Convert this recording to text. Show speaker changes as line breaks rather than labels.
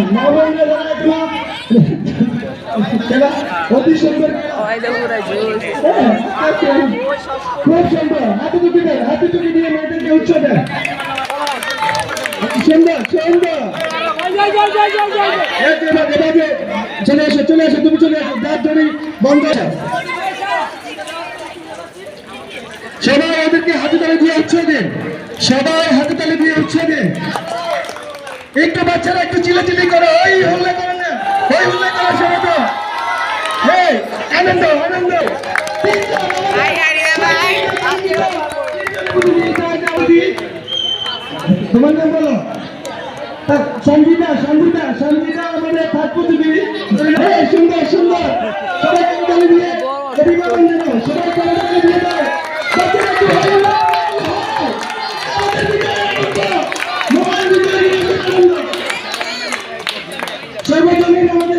মা বোনরা যারা এখনো খেলা অতি সুন্দর খুব সুন্দর হাতে টুকি দিয়ে মেয়েদেরকে উৎসাহ দেন সুন্দর সুন্দর চলে এসো তুমি চলে এসো দাঁত ধরি বন্ধ সবাই ওদেরকে হাতে তালে দিয়ে উৎসাহ দেন সবাই হাতে তালে দিয়ে উৎসাহ দেন একটু বাচ্চারা একটু চিল্লাচিল্লি করো ওই হল্লা করো না ওই হল্লা করো সবাই তো আনন্দ আনন্দ তোমার নাম বলো সঞ্জিতা সঞ্জিতা সঞ্জিতা আমাদের থার্ড প্রতিনিধি সুন্দর সুন্দর সবাই তালে দিয়ে অভিভাবন জানো সবাই তালে দিয়ে দাও সর্বজনীন আমাদের